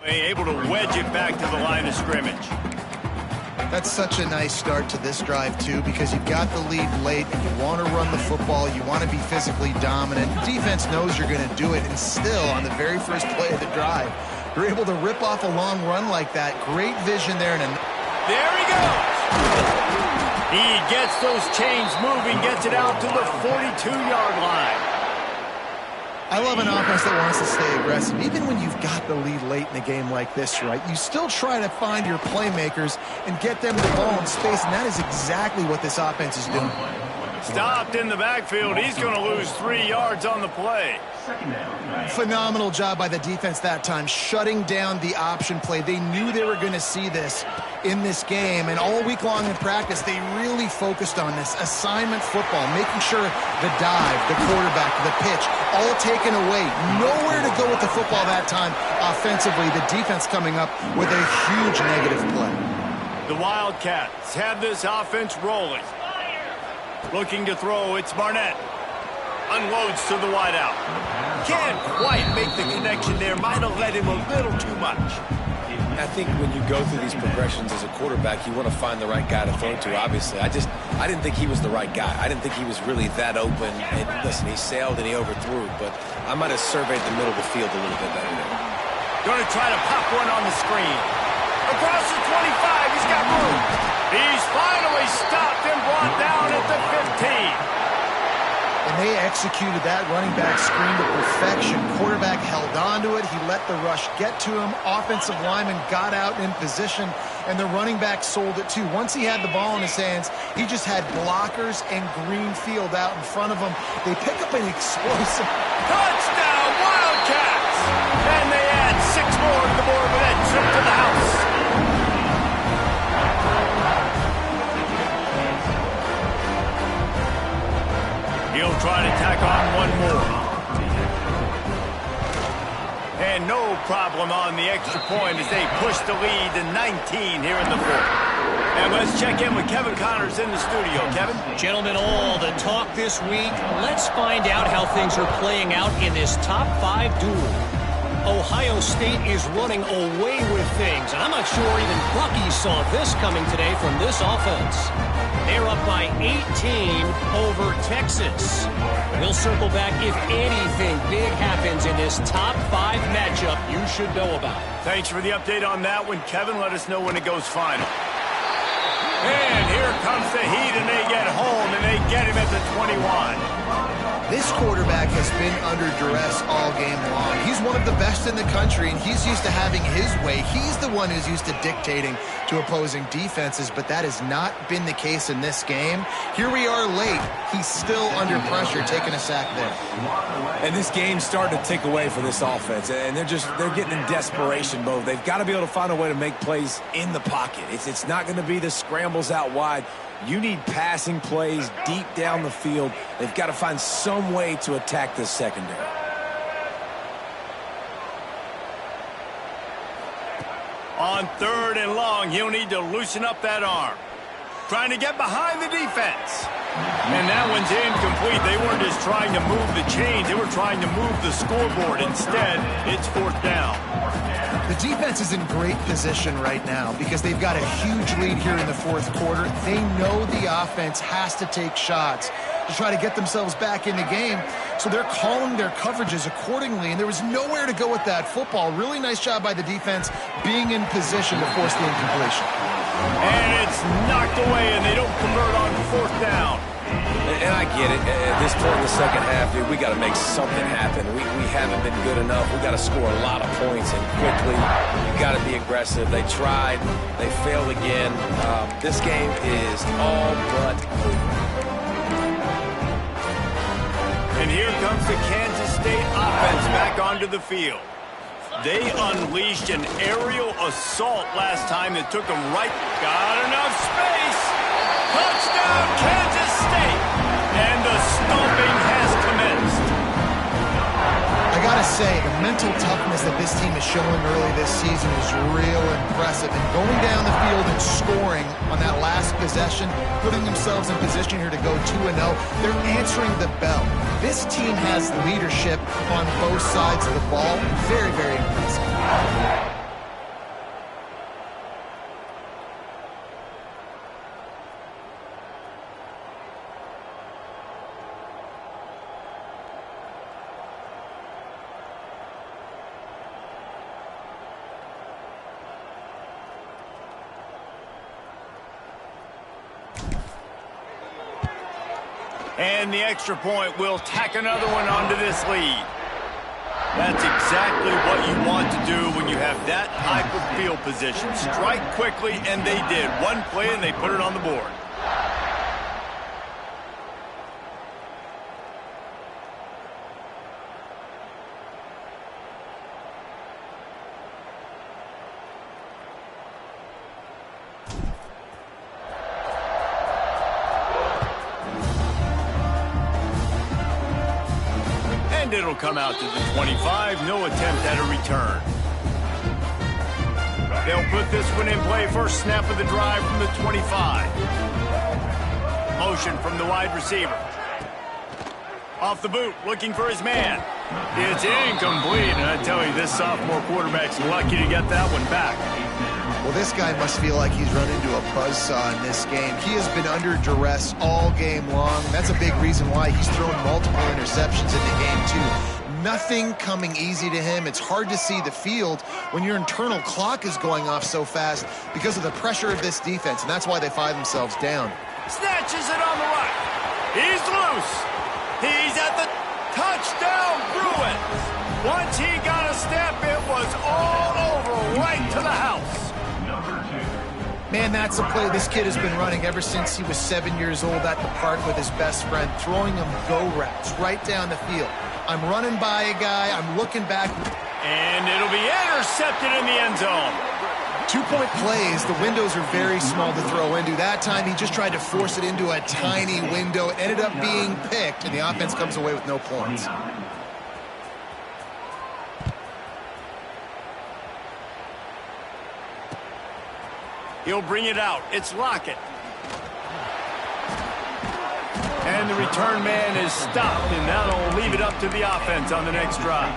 Able to wedge it back to the line of scrimmage. That's such a nice start to this drive, too, because you've got the lead late and you want to run the football. You want to be physically dominant. The defense knows you're going to do it, and still, on the very first play of the drive, you're able to rip off a long run like that. Great vision there. There he goes. He gets those chains moving, gets it out to the 42-yard line. I love an offense that wants to stay aggressive. Even when you've got the lead late in a game like this, right, you still try to find your playmakers and get them the ball in space, and that is exactly what this offense is doing. Stopped in the backfield. He's going to lose 3 yards on the play. Phenomenal job by the defense that time, shutting down the option play. They knew they were going to see this in this game, and all week long in practice, they really focused on this assignment football, making sure the dive, the quarterback, the pitch, all taken away. Nowhere to go with the football that time offensively. The defense coming up with a huge negative play. The Wildcats have this offense rolling. Looking to throw, it's Barnett. Unloads to the wideout. Can't quite make the connection there. Might have led him a little too much. I think when you go through these progressions as a quarterback, you want to find the right guy to throw to, obviously. I didn't think he was the right guy. I didn't think he was really that open. And listen, he sailed and he overthrew, but I might have surveyed the middle of the field a little bit better there. Going to try to pop one on the screen. Across the 25, he's got room. He's finally stopped and brought down at the 15. And they executed that running back screen to perfection. Quarterback held on to it. He let the rush get to him. Offensive lineman got out in position, and the running back sold it too. Once he had the ball in his hands, he just had blockers and green field out in front of him. They pick up an explosive touchdown, Wildcats! And they add 6 more to the board with that trip to the house. He'll try to tack on one more. And no problem on the extra point as they push the lead to 19 here in the fourth. And let's check in with Kevin Connors in the studio. Kevin? Gentlemen, all the talk this week. Let's find out how things are playing out in this top 5 duel. Ohio State is running away with things, and I'm not sure even Bucky saw this coming today from this offense. They're up by 18 over Texas. We'll circle back if anything big happens in this top 5 matchup you should know about. Thanks for the update on that one, Kevin. Let us know when it goes final. And here comes the Heat, and they get home, and they get him at the 21. This quarterback has been under duress all game long. He's one of the best in the country, and he's used to having his way. He's the one who's used to dictating to opposing defenses, but that has not been the case in this game. Here we are late. He's still under pressure, taking a sack there. And this game's starting to tick away for this offense, and they're getting in desperation mode. They've got to be able to find a way to make plays in the pocket. It's not going to be the scrambles out wide. You need passing plays deep down the field. They've got to find some way to attack this secondary. On 3rd and long, he'll need to loosen up that arm. Trying to get behind the defense. And that one's incomplete. They weren't just trying to move the chains. They were trying to move the scoreboard. Instead, it's 4th down. The defense is in great position right now because they've got a huge lead here in the 4th quarter. They know the offense has to take shots to try to get themselves back in the game. So they're calling their coverages accordingly, and there was nowhere to go with that football. Really nice job by the defense being in position to force the incompletion. And it's knocked away, and they don't convert on 4th down. And I get it. At this point in the second half, dude, we got to make something happen. We haven't been good enough. We got to score a lot of points and quickly. You got to be aggressive. They tried. They failed again. This game is all but over. And here comes the Kansas State offense back onto the field. They unleashed an aerial assault last time that took them right. Got enough space. Touchdown, Kansas State. And the stomping has commenced. I gotta say, the mental toughness that this team is showing early this season is real impressive. And going down the field and scoring on that last possession, putting themselves in position here to go 2-0, they're answering the bell. This team has leadership on both sides of the ball. Very, very impressive. And the extra point will tack another one onto this lead. That's exactly what you want to do when you have that type of field position. Strike quickly, and they did. One play, and they put it on the board. And it'll come out to the 25. No attempt at a return. They'll put this one in play. First snap of the drive from the 25. Motion from the wide receiver. Off the boot, looking for his man. It's incomplete. And I tell you, this sophomore quarterback's lucky to get that one back. Well, this guy must feel like he's run into a buzzsaw in this game. He has been under duress all game long. That's a big reason why he's thrown multiple interceptions in the game, too. Nothing coming easy to him. It's hard to see the field when your internal clock is going off so fast because of the pressure of this defense, and that's why they find themselves down. Snatches it on the right. He's loose. He's at the touchdown, Bruins. Once he got a step, it was all over, right to the house. Man, that's a play this kid has been running ever since he was 7 years old at the park with his best friend, throwing him go routes right down the field. I'm running by a guy, I'm looking back. And it'll be intercepted in the end zone. 2-point plays, the windows are very small to throw into. That time, he just tried to force it into a tiny window. It ended up being picked, and the offense comes away with no points. He'll bring it out. It's Lockett. And the return man is stopped, and that'll leave it up to the offense on the next drive.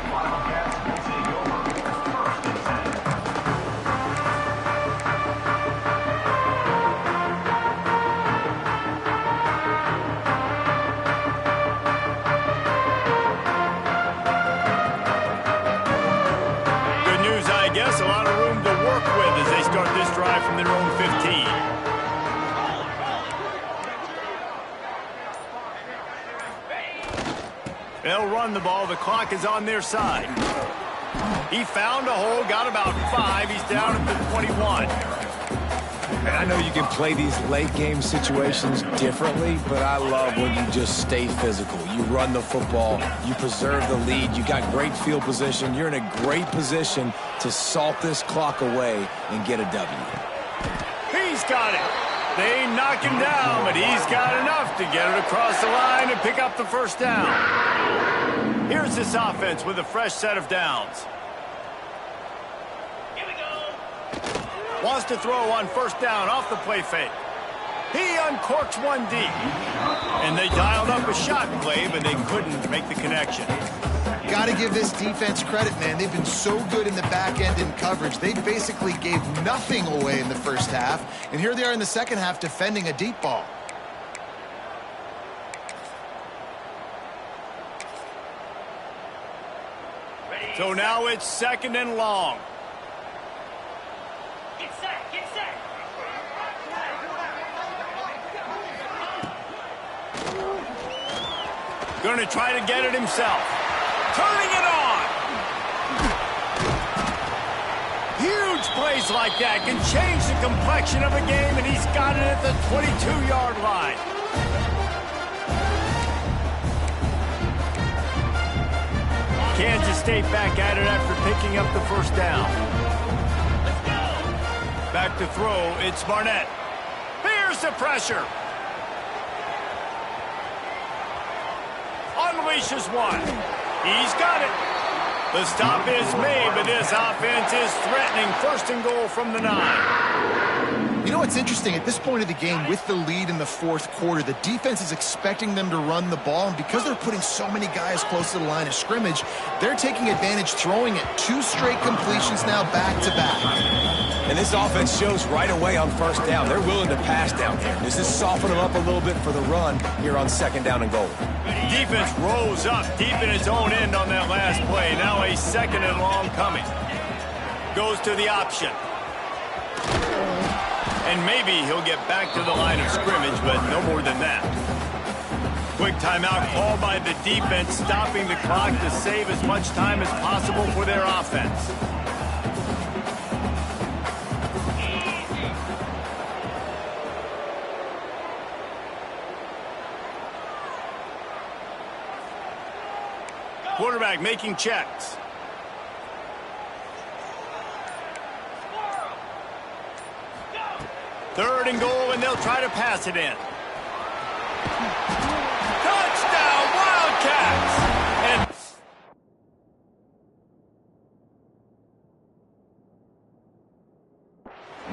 Good news, I guess. A lot of room to work with as they start this drive from their own 15. They'll run the ball. The clock is on their side. He found a hole, got about 5. He's down at the 21. And I know you can play these late game situations differently, but I love when you just stay physical. You run the football, you preserve the lead, you got great field position. You're in a great position to salt this clock away and get a W. He's got it. They knock him down, but he's got enough to get it across the line and pick up the first down. Here's this offense with a fresh set of downs. Here we go. Wants to throw on first down off the play fake. He uncorks one deep. And they dialed up a shot play, but they couldn't make the connection. Got to give this defense credit, man. They've been so good in the back end in coverage. They basically gave nothing away in the first half. And here they are in the second half defending a deep ball. So now it's second and long. Get set, get set. Going to try to get it himself. Turning it on. Huge plays like that can change the complexion of a game, and he's got it at the 22-yard line. Kansas State back at it after picking up the first down. Let's go. Back to throw, it's Barnett. Here's the pressure. Unleashes one. He's got it. The stop is made, but this offense is threatening first and goal from the 9. You know what's interesting? At this point of the game, with the lead in the fourth quarter, the defense is expecting them to run the ball, and because they're putting so many guys close to the line of scrimmage, they're taking advantage, throwing it 2 straight completions now back-to-back. And this offense shows right away on first down. They're willing to pass down here. Does this soften them up a little bit for the run here on second down and goal? Defense rolls up deep in its own end on that last play. Now a second and long coming. Goes to the option. And maybe he'll get back to the line of scrimmage, but no more than that. Quick timeout called by the defense, stopping the clock to save as much time as possible for their offense. Quarterback making checks. Third and goal, and they'll try to pass it in. Touchdown, Wildcats! And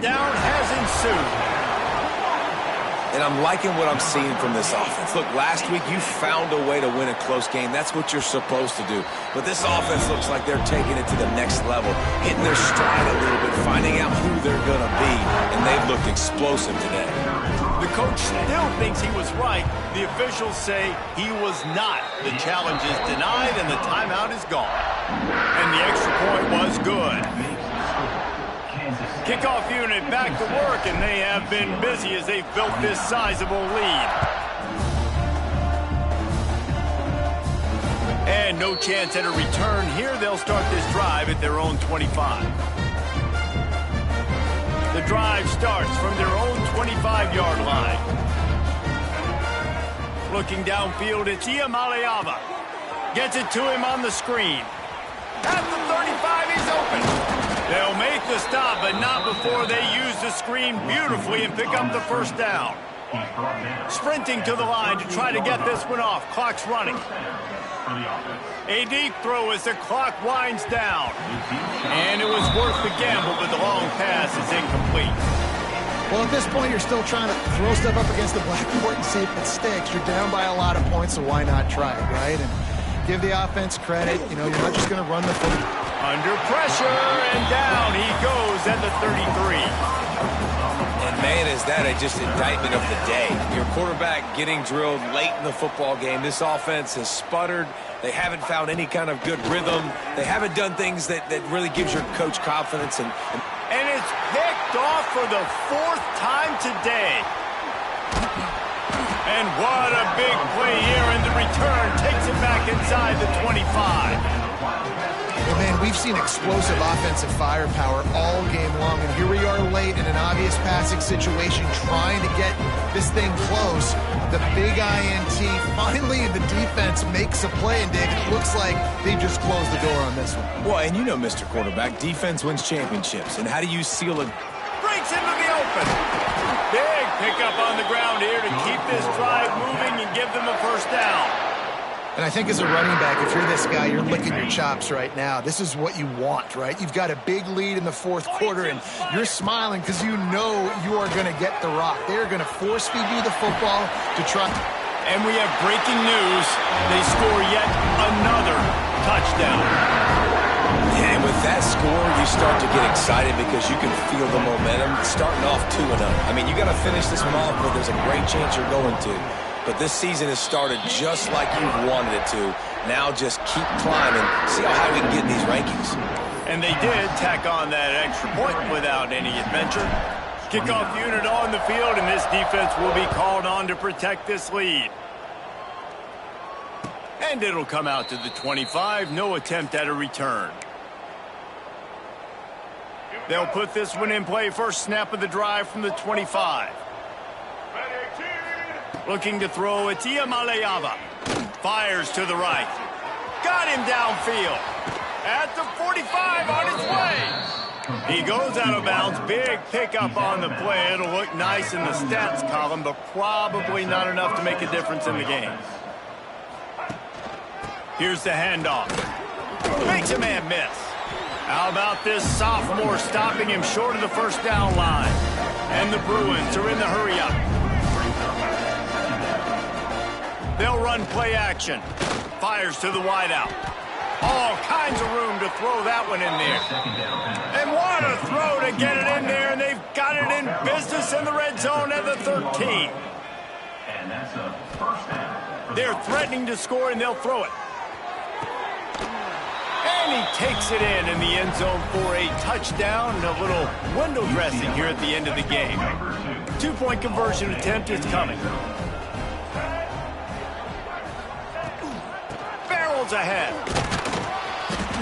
down has ensued. And I'm liking what I'm seeing from this offense. Look, last week you found a way to win a close game. That's what you're supposed to do. But this offense looks like they're taking it to the next level, hitting their stride a little bit, finding out who they're going to be, and they've looked explosive today. The coach still thinks he was right. The officials say he was not. The challenge is denied, and the timeout is gone. And the extra point was good. Kickoff unit back to work, and they have been busy as they've built this sizable lead. And no chance at a return here. They'll start this drive at their own 25. The drive starts from their own 25-yard line. Looking downfield, it's Iamaleava. Gets it to him on the screen. At the 35, he's open. They'll make the stop, but not before they use the screen beautifully and pick up the first down. Sprinting to the line to try to get this one off. Clock's running. A deep throw as the clock winds down. And it was worth the gamble, but the long pass is incomplete. Well, at this point, you're still trying to throw stuff up against the blackboard and see if it sticks. You're down by a lot of points, so why not try it, right? And give the offense credit. You know, you're not just going to run the football. Under pressure, and down he goes at the 33. And man, is that just indictment of the day. Your quarterback getting drilled late in the football game. This offense has sputtered. They haven't found any kind of good rhythm. They haven't done things that really gives your coach confidence. And it's picked off for the 4th time today. And what a big play here, and the return takes it back inside the 25. Well, man, we've seen explosive offensive firepower all game long, and here we are late in an obvious passing situation trying to get this thing close. The big INT, finally the defense makes a play, and David, it looks like they just closed the door on this one. Well, and you know, Mr. Quarterback, defense wins championships, and how do you seal it? Breaks into the open. Big pickup on the ground here to keep this drive moving and give them a first down. And I think as a running back, if you're this guy, you're licking your chops right now. This is what you want, right? You've got a big lead in the 4th quarter, and you're smiling because you know you are going to get the rock. They're going to force feed you the football to try. And we have breaking news. They score yet another touchdown. And with that score, you start to get excited because you can feel the momentum starting off 2-0. I mean, you got to finish this one off, but there's a great chance you're going to. But this season has started just like you've wanted it to. Now just keep climbing. See how high we can get in these rankings. And they did tack on that extra point without any adventure. Kickoff unit on the field, and this defense will be called on to protect this lead. And it'll come out to the 25. No attempt at a return. They'll put this one in play. First snap of the drive from the 25. Looking to throw, it's Iamaleava. Fires to the right. Got him downfield. At the 45, on his way. He goes out of bounds. Big pickup on the play. It'll look nice in the stats column, but probably not enough to make a difference in the game. Here's the handoff. Makes a man miss. How about this sophomore stopping him short of the first down line? And the Bruins are in the hurry-up. They'll run play action. Fires to the wideout. All kinds of room to throw that one in there. And what a throw to get it in there, and they've got it in business in the red zone at the 13. And that's a first down. They're threatening to score, and they'll throw it. And he takes it in the end zone for a touchdown. A little window dressing here at the end of the game. 2-point conversion attempt is coming. Barrels ahead.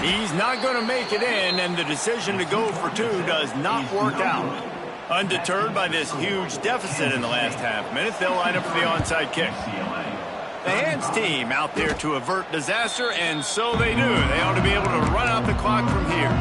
He's not going to make it in, and the decision to go for 2 does not work out. Undeterred by this huge deficit in the last half minute, they'll line up for the onside kick. The hands team out there to avert disaster, and so they do. They ought to be able to run out the clock from here.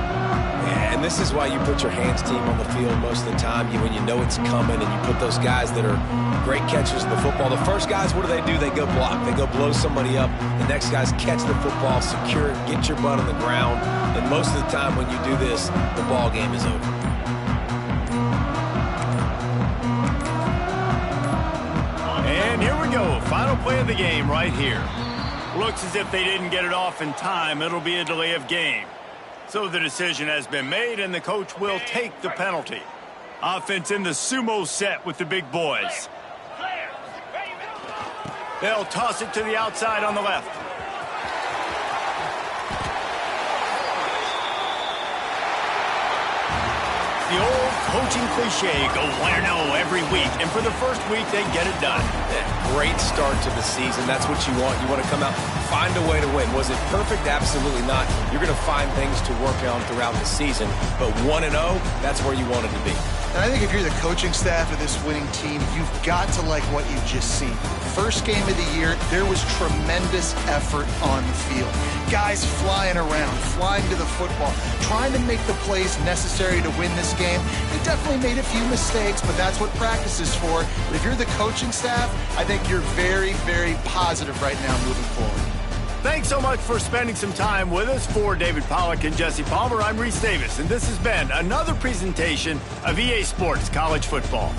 Yeah, and this is why you put your hands team on the field most of the time when you know it's coming, and you put those guys that are great catchers of the football. The first guys, what do? They go block. They go blow somebody up. The next guys catch the football, secure it, get your butt on the ground. And most of the time when you do this, the ball game is over. And here we go. Final play of the game right here. Looks as if they didn't get it off in time. It'll be a delay of game. So the decision has been made, and the coach will take the penalty. Offense in the sumo set with the big boys. They'll toss it to the outside on the left. The old coaching cliche, go 1-0 every week. And for the first week, they get it done. Great start to the season. That's what you want. You want to come out, find a way to win. Was it perfect? Absolutely not. You're going to find things to work on throughout the season. But 1-0, that's where you want it to be. And I think if you're the coaching staff of this winning team, you've got to like what you've just seen. First game of the year, there was tremendous effort on the field. Guys flying around, flying to the football, trying to make the plays necessary to win this game. They definitely made a few mistakes, but that's what practice is for. But if you're the coaching staff, I think you're very, very positive right now moving forward. Thanks so much for spending some time with us. For David Pollack and Jesse Palmer, I'm Reese Davis, and this has been another presentation of EA Sports College Football.